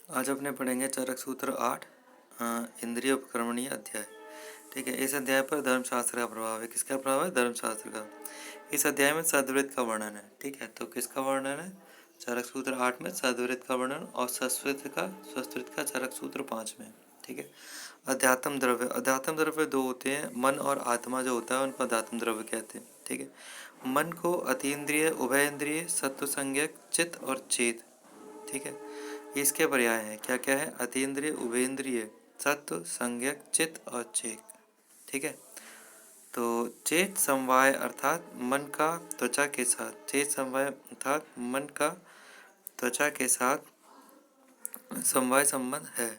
आज अपने पढ़ेंगे चरक सूत्र 8 इंद्रिय उपक्रमणीय अध्याय। ठीक है, इस अध्याय पर धर्मशास्त्र का प्रभाव है। किसका प्रभाव है? धर्मशास्त्र का। इस अध्याय में सद्वृत्त का वर्णन है। ठीक है, तो किसका वर्णन है? चरक सूत्र 8 में सद्वृत्त का वर्णन और संस्कृत का चरक सूत्र 5 में। ठीक है, अध्यात्म द्रव्य दो होते हैं, मन और आत्मा जो होता है उनको अध्यात्म द्रव्य कहते हैं। ठीक है, मन को अतीन्द्रिय, उभय इंद्रिय, सत्व संज्ञक, चित्त और चेत। ठीक है, इसके पर्याय हैं। क्या क्या है? अतीन्द्रिय, उभेन्द्रिय, सत्व, संज्ञक, चित्त और चेत। ठीक है, तो चेत समवाय अर्थात मन का त्वचा के साथ, चेत समवाय अर्थात मन का त्वचा के साथ समवाय संबंध है।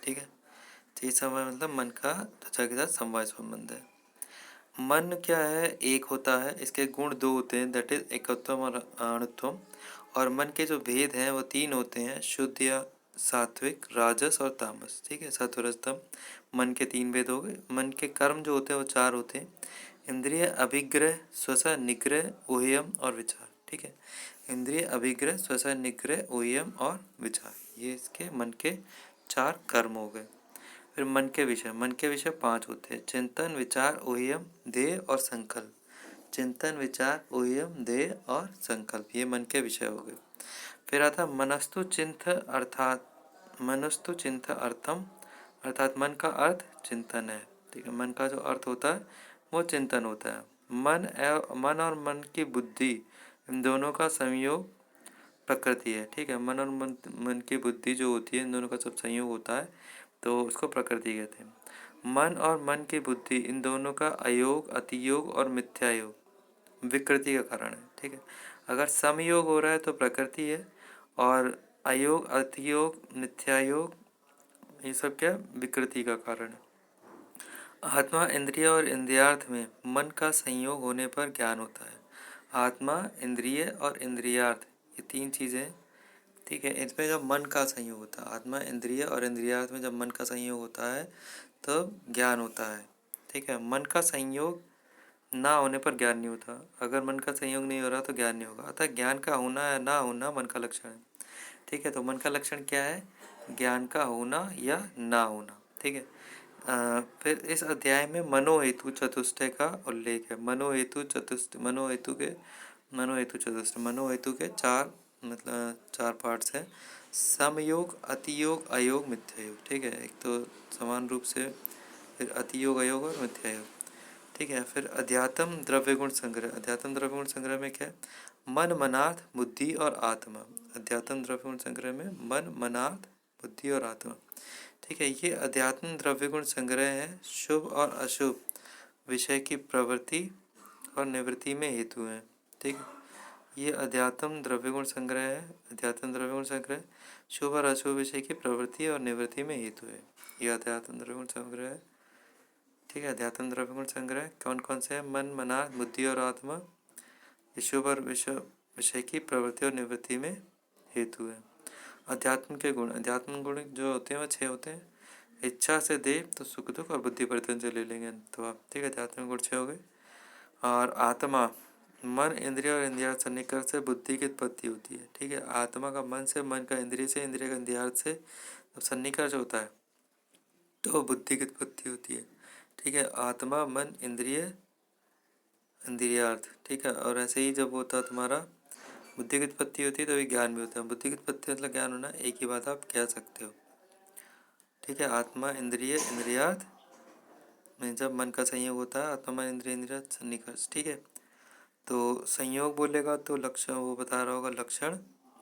ठीक है, चेत समवाय मतलब मन का त्वचा के साथ समवाय संबंध है। मन क्या है? एक होता है, इसके गुण दो होते हैं, दैट इज एकत्वम और अणुत्वम। और मन के जो भेद हैं वो तीन होते हैं, शुद्ध या सात्विक, राजस और तामस। ठीक है, सत्व रज तम, मन के तीन भेद हो गए। मन के कर्म जो होते हैं वो चार होते हैं, इंद्रिय अभिग्रह, स्वसा निग्रह, ऊह्यम और विचार। ठीक है, इंद्रिय अभिग्रह, स्वसा निग्रह, ऊह्यम और विचार, ये इसके मन के चार कर्म हो गए। फिर मन के विषय 5 होते हैं, चिंतन, विचार, ऊह्यम, ध्येय और संकल्प। चिंतन, विचार, ऊह्यम, ध्येय और संकल्प, ये मन के विषय हो गए। फिर आता मनस्तु चिंत अर्थम, अर्थात मन का अर्थ चिंतन है। ठीक है, मन का जो अर्थ होता है वो चिंतन होता है। मन और मन की बुद्धि, इन दोनों का संयोग प्रकृति है। ठीक है, मन और मन की बुद्धि जो होती है, इन दोनों का जब संयोग होता है तो उसको प्रकृति कहते हैं। मन और मन की बुद्धि, इन दोनों का अयोग, अतियोग और मिथ्यायोग विकृति का कारण है। ठीक है, अगर समयोग हो रहा है तो प्रकृति है, और अयोग, अतियोग, मिथ्यायोग, ये सब क्या? विकृति का कारण है। आत्मा, इंद्रिय और इंद्रियार्थ में मन का संयोग होने पर ज्ञान होता है। आत्मा, इंद्रिय और इंद्रियार्थ, ये तीन चीजें। ठीक है, इसमें जब मन का संयोग होता है, आत्मा, इंद्रिय और इंद्रियार्थ में जब मन का संयोग होता है तो ज्ञान होता है। ठीक है, मन का संयोग ना होने पर ज्ञान नहीं होता। अगर मन का संयोग नहीं हो रहा तो ज्ञान नहीं होगा। अतः ज्ञान का होना या ना होना मन का लक्षण है। ठीक है, तो मन का लक्षण क्या है? ज्ञान का होना या ना होना। ठीक है, फिर इस अध्याय में मनोहेतु चतुष्टय का उल्लेख है। मनोहेतु चतुष्टय, मनोहेतु के चार, मतलब चार पार्ट्स हैं, समयोग, अतियोग, अयोग, मिथ्यायोग। ठीक है, एक तो समान रूप से, फिर अतियोग, अयोग और मिथ्यायोग। ठीक है, फिर अध्यात्म द्रव्य गुण संग्रह। अध्यात्म द्रव्य गुण संग्रह में क्या है? मन, मनार्थ, बुद्धि और आत्मा। अध्यात्म द्रव्य गुण संग्रह में मन, मनार्थ, बुद्धि और आत्मा। ठीक है, ये अध्यात्म द्रव्य गुण संग्रह है, शुभ और अशुभ विषय की प्रवृत्ति और निवृत्ति में हेतु है। ठीक है, ये अध्यात्म द्रव्य गुण संग्रह है। अध्यात्म द्रव्य गुण संग्रह शुभ और अशुभ विषय की प्रवृत्ति और निवृत्ति में हेतु है, ये अध्यात्म द्रव्य गुण संग्रह है। ठीक है, अध्यात्म द्रव्य गुण संग्रह कौन कौन से हैं? मन, मना, बुद्धि और आत्मा, ये शुभ और विषय की प्रवृत्ति और निवृत्ति में हेतु है। अध्यात्म के गुण, अध्यात्म गुण जो होते हैं वो 6 होते हैं। इच्छा से देव तो सुख दुख और बुद्धि परिवर्तन से ले लेंगे तो आप। ठीक है, अध्यात्म गुण 6 हो गए। और आत्मा, मन, इंद्रिय और इंद्रिय सन्निकर्ष से बुद्धि की उत्पत्ति होती है। ठीक है, आत्मा का मन से, मन का इंद्रिय से, इंद्रिय का इंद्रियार्थ से जब सन्निकर्ष होता है तो बुद्धि की उत्पत्ति होती है। ठीक है, आत्मा, मन, इंद्रिय, इंद्रियार्थ। ठीक है, और ऐसे ही जब होता है तुम्हारा बुद्धि की उत्पत्ति होती है तभी ज्ञान भी होता है। बुद्धि की उत्पत्ति मतलब ज्ञान होना, एक ही बात आप कह सकते हो। ठीक है, आत्मा, इंद्रिय, इंद्रियार्थ में जब मन का संयोग होता है, आत्मा, मन, इंद्रिय, इंद्रियार्थ सन्निकर्ष। ठीक है, तो संयोग बोलेगा तो लक्षण वो बता रहा होगा, लक्षण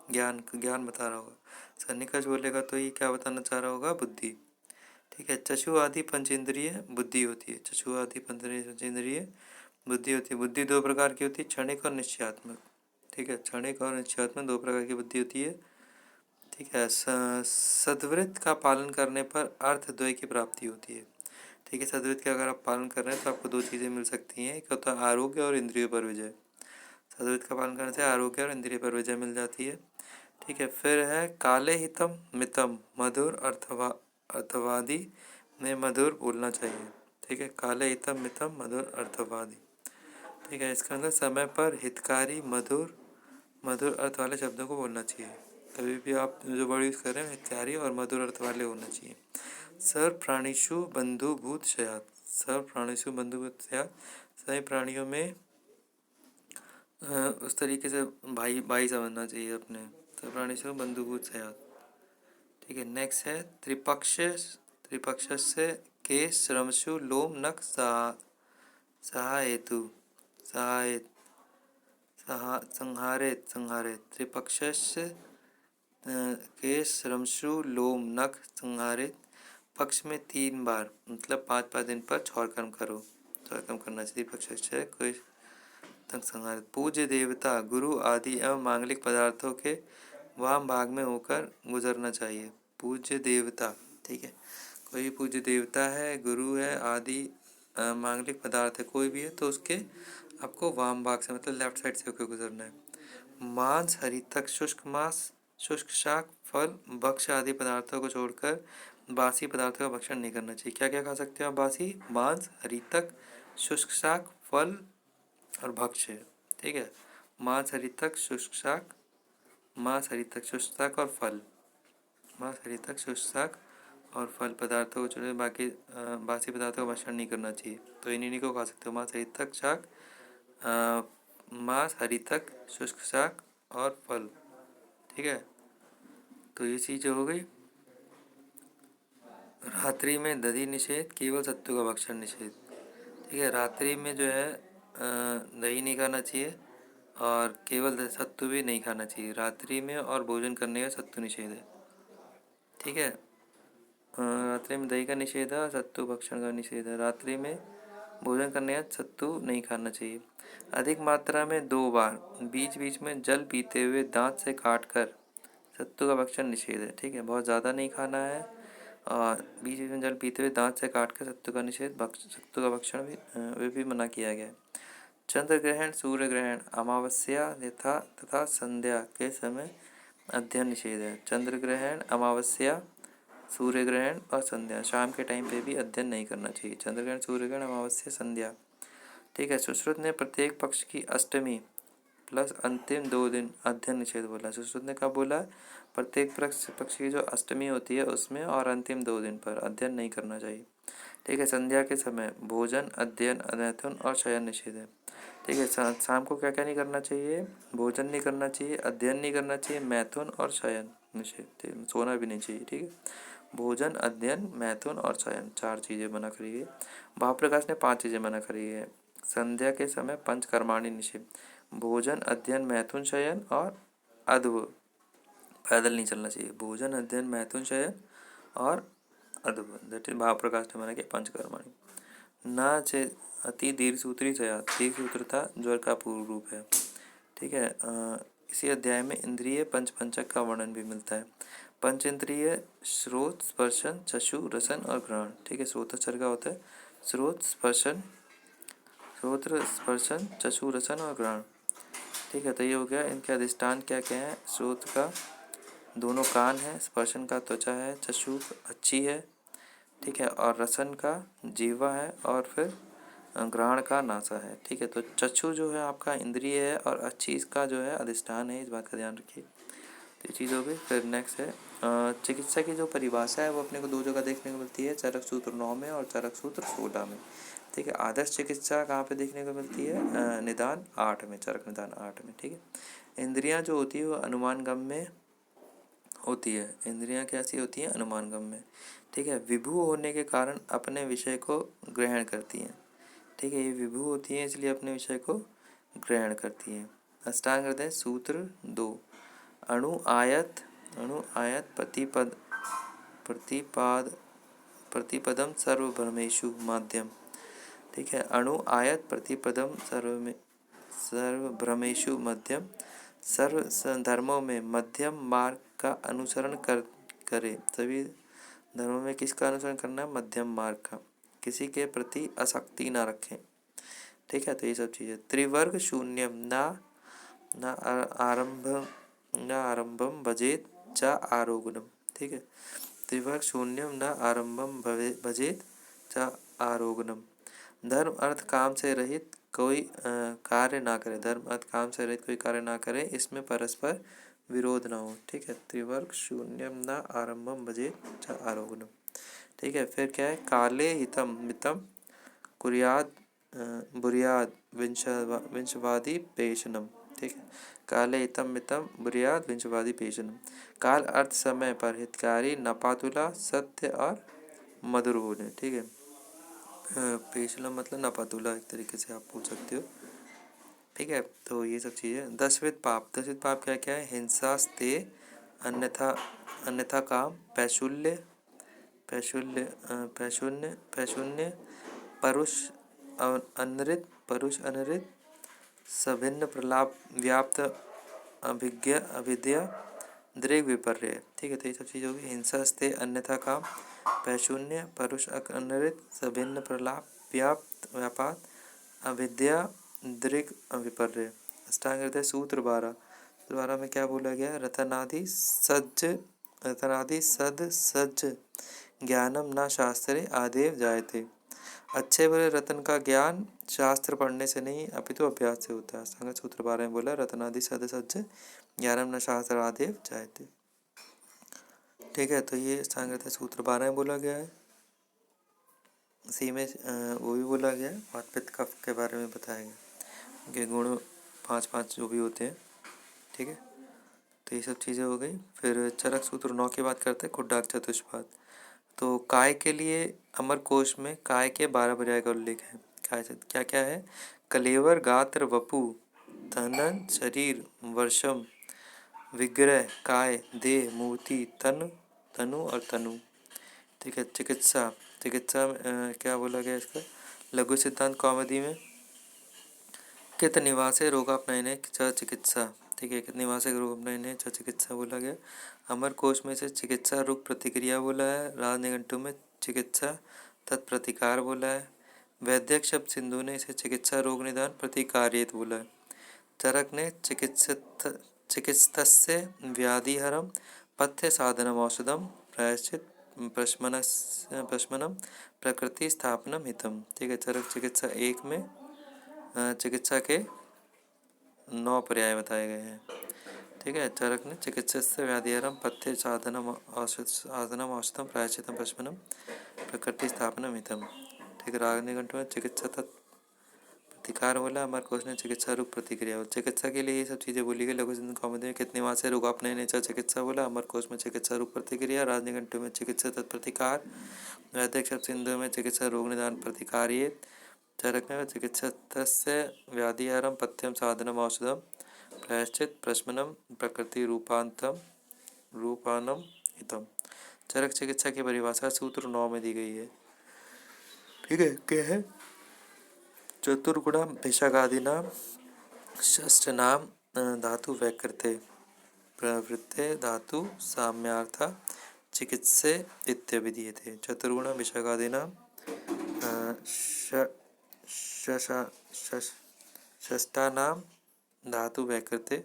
ज्ञान बता रहा होगा। सन्निकर्ष बोलेगा तो ये क्या बताना चाह रहा होगा? बुद्धि। ठीक है, चक्षु आदि पंचेंद्रिय बुद्धि होती है। चक्षु आदि पंचेंद्रिय बुद्धि होती है। बुद्धि दो प्रकार की होती है, क्षणिक और निश्चयात्मक। ठीक है, क्षणिक और निश्चयात्मक दो प्रकार की बुद्धि होती है। ठीक है, सद्वृत्त का पालन करने पर अर्थ द्वय की प्राप्ति होती है। ठीक है, सद्वृत्त का अगर आप पालन कर रहे हैं तो आपको दो चीज़ें मिल सकती हैं, एक होता है आरोग्य और इंद्रिय पर विजय। सद्वृत्त का पालन करने से आरोग्य और इंद्रिय पर विजय मिल जाती है। ठीक है, फिर है काले हितम मितम, मधुर अर्थवादी में मधुर बोलना चाहिए। ठीक है, काले हितम मितम, मधुर अर्थवादी। ठीक है, इसका अंदर समय पर हितकारी, मधुर अर्थ वाले शब्दों को बोलना चाहिए। कभी भी आप जो वर्ड यूज़ कर रहे हैं मिथ्यारी और मधुर अर्थ वाले होना चाहिए। सर्व प्राणीषु बंधुभूत स्यात्, सर्व प्राणीषु बंधुभूत स्यात्, सभी प्राणियों में उस तरीके से भाई भाई समझना चाहिए अपने, सर्व प्राणीषु बंधुभूत स्यात्। ठीक है, नेक्स्ट है त्रिपक्ष, त्रिपक्षस्य के श्रमसु लोम नख सहायतु, सहायत संहारेत, संहारेत, त्रिपक्षस्य के श्रमसु लोम नख संहारित, पक्ष में 3 बार मतलब 5-5 दिन पर छौर कर्म करो, छौर कर्म करना चाहिए। पक्ष कोई तक संहारित। पूज्य देवता गुरु आदि एवं मांगलिक पदार्थों के वाम भाग में होकर गुजरना चाहिए। पूज्य देवता, ठीक है, कोई पूज्य देवता है, गुरु है, आदि मांगलिक पदार्थ है, कोई भी है तो उसके आपको वाम भाग से मतलब लेफ्ट साइड से होकर गुजरना है। मांस हरितक शुष्क मांस, शुष्क शाक, फल, भक्ष्य आदि पदार्थों को छोड़कर बासी पदार्थों का भक्षण नहीं करना चाहिए। क्या क्या खा सकते हो आप बासी? मांस, हरितक, शुष्क शाक, फल और भक्ष्य। ठीक है, मांस, हरितक, शुष्क शाक, मांस, हरितक, शुष्क शाक और फल, मांस, हरितक, शुष्क शाक और फल पदार्थों को छोड़कर बाकी बासी पदार्थों का भक्षण नहीं करना चाहिए। तो इन्हीं को खा सकते हो, मांस, हरितक, शाक, मांस, हरितक, शुष्क शाक और फल। ठीक है, तो ये चीज़ हो गई। रात्रि में दधि निषेध, केवल सत्तू का भक्षण निषेध। ठीक है, रात्रि में जो है दही नहीं खाना चाहिए और केवल सत्तू भी नहीं खाना चाहिए रात्रि में, और भोजन करने का सत्तू निषेध है। ठीक है, रात्रि में दही का निषेध है और सत्तू भक्षण का निषेध है। रात्रि में भोजन करने का सत्तू नहीं खाना चाहिए। अधिक मात्रा में 2 बार बीच बीच में जल पीते हुए दांत से काट कर सत्तू का भक्षण निषेध है। ठीक है, बहुत ज़्यादा नहीं खाना है और बीच बीच में जल पीते हुए दांत से काट कर सत्तू का निषेध, सत्तू का भक्षण भी मना किया गया है। चंद्र ग्रहण, सूर्य ग्रहण, अमावस्या तथा संध्या के समय अध्ययन निषेध है। चंद्र ग्रहण, अमावस्या, सूर्य ग्रहण और संध्या, शाम के टाइम पे भी अध्ययन नहीं करना चाहिए। चंद्र ग्रहण, सूर्य ग्रहण, अमावस्या, संध्या। ठीक है, सुश्रुत ने प्रत्येक पक्ष की अष्टमी प्लस अंतिम 2 दिन अध्ययन निषेध बोला। सुश्रुत ने कब बोला? प्रत्येक पक्ष की जो अष्टमी होती है उसमें और अंतिम 2 दिन पर अध्ययन नहीं करना चाहिए। ठीक है, संध्या के समय भोजन, अध्ययन, मैथुन और शयन निषेध है। ठीक है, शाम को क्या क्या नहीं करना चाहिए? भोजन नहीं करना चाहिए, अध्ययन नहीं करना चाहिए, मैथुन और शयन निषेध, सोना भी नहीं चाहिए। ठीक है, भोजन, अध्ययन, मैथुन और शयन 4 चीज़ें मना करी है। महाप्रकाश ने 5 चीज़ें मना करी है। संध्या के समय पंचकर्माणी निषेध, भोजन, अध्ययन, मैथुन, शयन और अध्व, पैदल नहीं चलना चाहिए। भोजन, अध्ययन, मैथुन, शयन और अध्व, दैट इज महाप्रकाश ने मना किया पंचकर्माणी। न चे अति दीर्घ सूत्री सया, दीर्घ सूत्रता ज्वर का पूर्व रूप है। ठीक है, इसी अध्याय में इंद्रिय पंचक का वर्णन भी मिलता है। पंच इंद्रिय श्रोत, स्पर्शन, चक्षु, रसन और घ्राण। ठीक है, श्रोताचर का होता है श्रोत, स्पर्शन, श्रोत्र, स्पर्शन, चक्षु, रसन और घ्राण। ठीक है, तो ये हो गया। इनके अधिष्ठान क्या क्या है? श्रोत का 2 कान है, स्पर्शन का त्वचा है, चक्षु अच्छी है, ठीक है, और रसन का जीवा है और फिर घ्राण का नासा है। ठीक है, तो चक्षु जो है आपका इंद्रिय है और अच्छी इसका जो है अधिष्ठान है, इस बात का ध्यान रखिए। तो ये चीज़ हो गई। फिर नेक्स्ट है चिकित्सा की जो परिभाषा है वो अपने को 2 जगह देखने को मिलती है, चरक सूत्र 9 में और चरक सूत्र 16 में। ठीक है, आदर्श चिकित्सा कहाँ पे देखने को मिलती है? निदान 8 में, चरक निदान 8 में। ठीक है, इंद्रियां जो होती है वो अनुमान गम में होती है। इंद्रियां कैसी होती हैं? अनुमान गम में। ठीक है, विभू होने के कारण अपने विषय को ग्रहण करती हैं। ठीक है, ये विभू होती हैं इसलिए अपने विषय को ग्रहण करती हैं। अष्टांग हृदय सूत्र 2, अणु आयत प्रतिपद प्रतिपदम सर्वभ्रमेषु माध्यम। ठीक है, अणु आयत प्रतिपदम सर्वभ्रमेषु मध्यम, सर्व धर्मों में मध्यम मार्ग का अनुसरण करे। सभी धर्मों में किसका अनुसरण करना है? मध्यम मार्ग का। किसी के प्रति आसक्ति ना रखें। ठीक है, तो ये सब चीज़ें। त्रिवर्ग शून्यम न आरंभम भजेत च आरोगणम। ठीक है, त्रिवर्ग शून्यम न आरंभम भजेत च आरोगणम। धर्म अर्थ काम से रहित कोई कार्य ना करे। धर्म अर्थ काम से रहित कोई कार्य ना करे, इसमें परस्पर विरोध ना हो। ठीक है, त्रिवर्ग शून्यम न आरंभम भजे च आरोग्यम। ठीक है, फिर क्या है, काले हितम मितम कुर्याद बुर्याद विंशवादी पेशनम। ठीक है, काले हितम मितम बुर्याद विंशवादी पेशनम। काल अर्थ समय पर हितकारी, नपातुला सत्य और मधुर बोले। ठीक है, पेशनम मतलब नपातुला एक तरीके से आप पूछ सकते हो। ठीक है, तो ये सब चीज़ें। दसविध पाप, दसविध पाप क्या क्या है, हिंसास्ते अन्यथा अन्यथा काम, पैशुल्य पैशुल्य पैशून्य पैशून्य परुष अनृत परुष अनृत सभिन्न प्रलाप व्याप्त अभिज्ञ अविद्या दृग विपर्य। ठीक है, तो ये सब चीज़ होगी। हिंसा स्ते अन्यथा काम, पैशून्य परुष अनृत सभिन्न प्रलाप व्याप्त व्यापात अविद्या दृग विपर्य। अष्टांग हृदय सूत्र 12, सूत्र 12 में क्या बोला गया, रतनादि सद सज्ज ज्ञानम न शास्त्रे आदेव जायते। अच्छे बुरे रतन का ज्ञान शास्त्र पढ़ने से नहीं अपितु अभ्यास से होता है। संगत सूत्र 12 में बोला, रतनादि सद सज्ज ज्ञानम न शास्त्र आदेव जायते। ठीक है, तो ये संगत सूत्र 12 में बोला गया है। इसी में वो भी बोला गया है, वात पित्त कफ के बारे में बताया गया कि गुण 5 जो भी होते हैं। ठीक है, तो ये सब चीज़ें हो गई। फिर चरक सूत्र 9 की बात करते हैं, खुड्डाक चतुष्पाद। तो काय के लिए अमर कोश में काय के 12 पर्याय का उल्लेख है। काय क्या क्या है, कलेवर गात्र वपु तनन शरीर वर्षम विग्रह काय देह मूर्ति तन तनु और तनु। ठीक है, चिकित्सा, चिकित्सा क्या बोला गया इसका, लघु सिद्धांत कौमुदी में कित निवासे रोगापनयने च चिकित्सा। ठीक है, कित निवासे रोगापनयने च चिकित्सा बोला गया। अमर कोश में से चिकित्सा रोग प्रतिक्रिया बोला है। राज निघंटु में चिकित्सा तत्प्रतिकार बोला है। वैद्यक शब्द सिंधु ने इसे चिकित्सा रोग निदान प्रतिकार्येत बोला है। चरक ने चिकित्सस्य व्याधिहरम पथ्य साधनम औषधम प्रायश्चित प्रशमनम प्रकृति स्थापनम हितम। ठीक है, चरक चिकित्सा 1 में चिकित्सा के 9 पर्याय बताए गए हैं। ठीक है, चरक ने चिकित्सस्य व्याधिहरम पथ्य साधनम औषधम प्रायश्चितम प्रशमनम प्रकृति स्थापनम हितम। ठीक है, राजनिघंट में चिकित्सा प्रतिकार बोला। अमर कोश ने चिकित्सा रूप प्रतिक्रिया। चिकित्सा के लिए ये सब चीज़ें बोली गई। लघु सिद्धांत कौमुदी में कितने मास से रोगापनय नेचर चिकित्सा बोला। अमर कोश में चिकित्सा रूप प्रतिक्रिया। राजनिघंटु में चिकित्सा तत्प्रतिकार। वैदिक शब्द सिंधु में चिकित्सा रोग निदान प्रतिकार्य। चरक में चिकित्सस्य व्याधिहरम पथ्यम साधनम औषधम प्रायश्चित प्रशमनम प्रकृति रूपानम हितम। चरक चिकित्सा की परिभाषा सूत्र 9 में दी गई है। ठीक है, क्या है, चतुर्गुणा भिषगादिना षष्ठनाम धातु वैकृते प्रवृत्ते धातु साम्यार्थ चिकित्से इत्यभिधीयते। चतुर्गुण भिषगादिना षष्ठानाम धातु वैकृते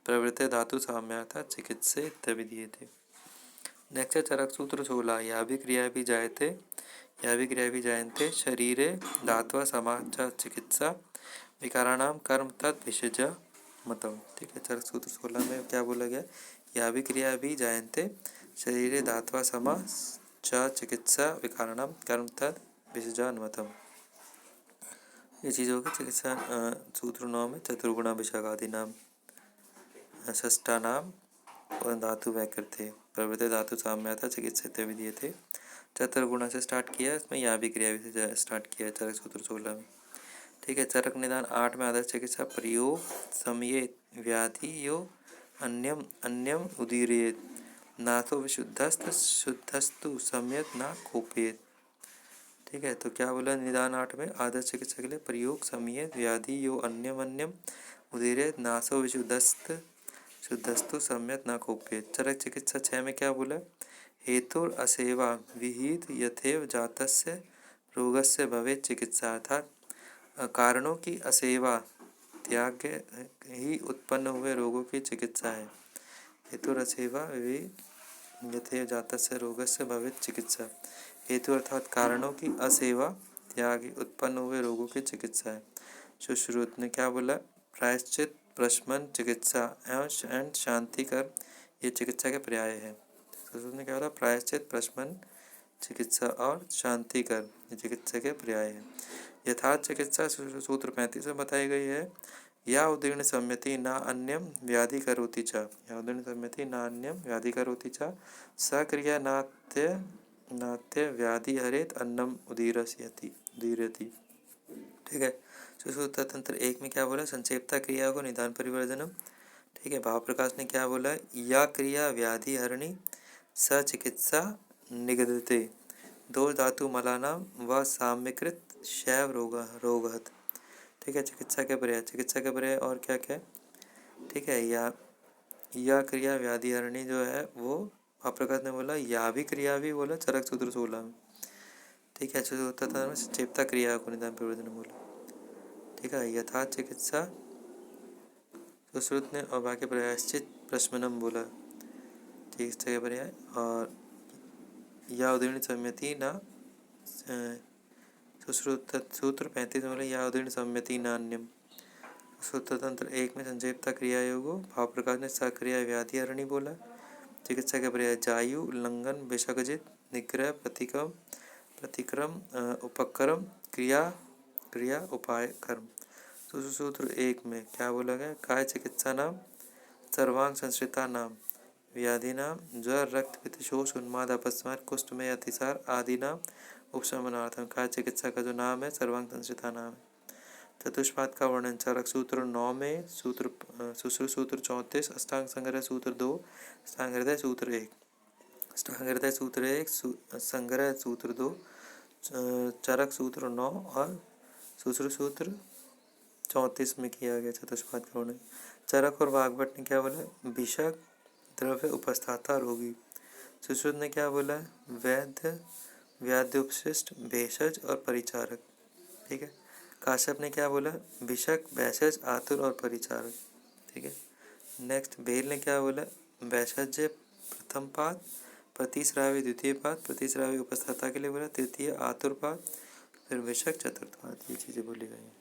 प्रवृत्ते धातु साम्यार्थ चिकित्से इत्यभिधीयते। नेक्स्ट चरक सूत्र 16, या भी क्रिया भी जायते शरीरे धात्वा समाच चिकित्सा विकाराणाम कर्म तद विषज मतम। ठीक है, चरक सूत्र 16 में क्या बोला गया, या भी क्रिया भी जायते शरीरे धात्वा समाच चिकित्सा विकाराणाम कर्म तद विषजान मतम। ये चीज़ होगी चिकित्सा सूत्र 9 में चतुर्गुणा विषगादि नाम षष्ठानाम धातु वैकृते प्रवृत्ति धातु साम्याथा चिकित्सा विधि थे। चतुर्गुणा से स्टार्ट किया, इसमें या भी क्रिया से स्टार्ट किया चरक सूत्र 16 में। ठीक है, चरक निदान 8 में आदर्श चिकित्सा प्रयोग समये व्याधि यो अन्यम उदीरेत नाथो विशुद्धस्त शुद्धस्तु सम्यक ना कोपेत। ठीक है, तो क्या बोला निदान 8 में, आदर्श चिकित्सा के लिए प्रयोग समय व्याधि यो अन्यम उदीरेत नासो विशुद्धस्त शुद्धस्तु सम्यक न कोपेत। चरक चिकित्सा 6 में क्या बोला, हेतुर असेवा विहित यथेव जातस्य रोगस्य भवेत चिकित्सा। अर्थात कारणों की असेवा त्याग ही उत्पन्न हुए रोगों की चिकित्सा है। हेतुर असेवा विहित यथेव जातस्य रोगस्य भवेत चिकित्सा। हेतु अर्थात कारणों की असेवा त्याग ही उत्पन्न हुए रोगों की चिकित्सा है। सुश्रुत ने क्या बोला, प्रायश्चित प्रशमन, चिकित्सा एंड शांतिकर ये चिकित्सा के पर्याय है। सुश्रुत में क्या बोला? प्रायश्चित, प्रशमन, चिकित्सा और शांतिकर ये चिकित्सा के पर्याय है। यथार्थ चिकित्सा सूत्र 35 में बताई गई है। या उदीर्ण सम्यति न अन्यम व्याधि करोति च, या उदीर्ण सम्यति न अन्यम व्याधि करोति च, सक्रिया नात्य व्याधि हरेत अन्नम उदीरयति। ठीक है। सुश्रुत तंत्र 1 में क्या बोला? संक्षेपता क्रिया को निदान परिवर्जनम। ठीक है। भाव प्रकाश ने क्या बोला? या क्रिया व्याधि हरणी स चिकित्सा निगदते, दोष धातु मलानाम व साम्यकृत शैव रोगहत। ठीक है। चिकित्सा के पर्याय और क्या क्या? ठीक है। या क्रिया व्याधि हरणी जो है वो भाव ने बोला, या भी क्रिया भी बोला चरक सूत्र 16 में। ठीक है। संक्षेपता क्रिया को निदान परिवर्जन बोला। ठीक है। यथार्थ चिकित्सा सुश्रुत ने और बाकी प्रायश्चित प्रशमनम बोला चिकित्सा के पर्याय। और या उदीर्ण सम्यति न सुश्रुत सूत्र 35 में बोला या उदीर्ण सम्यति नान्यम। सूत्र तंत्र 1 में संक्षेपता क्रिया योगो, भाव प्रकाश ने सक्रिया व्याधि हरणी बोला। चिकित्सा के पर्याय जायु, उल्लंघन, विषगजित, निग्रह, प्रतिक्रम, उपक्रम, क्रिया, उपाय, कर्म। सूत्र 1 में क्या बोला गया? काय चिकित्सा नाम सर्वांग संश्रिता नाम व्याधि नाम ज्वर, रक्त, पित्त, शोष, उन्माद, अपस्मार, कुष्ठ में अतिसार आदि नाम उपशमनार्थम। काय चिकित्सा का जो नाम है सर्वांग संश्रिता नाम है। चतुष्पाद का वर्णन चरक सूत्र 9 में, सुश्रुत सूत्र 34, अष्टांग संग्रह सूत्र 2, अष्टांग हृदय सूत्र 1, अष्टांग हृदय सूत्र 1, संग्रह सूत्र 2, चरक सूत्र 9 और सुश्रुत सूत्र 34 में किया गया चतुष्पाद का वर्णन। चरक और वाग्भट ने क्या बोला? विषक, द्रव्य, उपस्थाता, रोगी। सुश्रुत ने क्या बोला? वैद्य, व्याध्योपशिष्ट, भेषज और परिचारक। ठीक है। काश्यप ने क्या बोला? विषक, वैषज, आतुर और परिचारक। ठीक है। नेक्स्ट बेल ने क्या बोला? वैषज्य प्रथम पाद, प्रतिश्रावी द्वितीय पाद, प्रतिश्रावी उपस्थाता के लिए बोला, तृतीय आतुर पाद, फिर विषक चतुर्थ पाद। ये चीज़ें बोली गई हैं।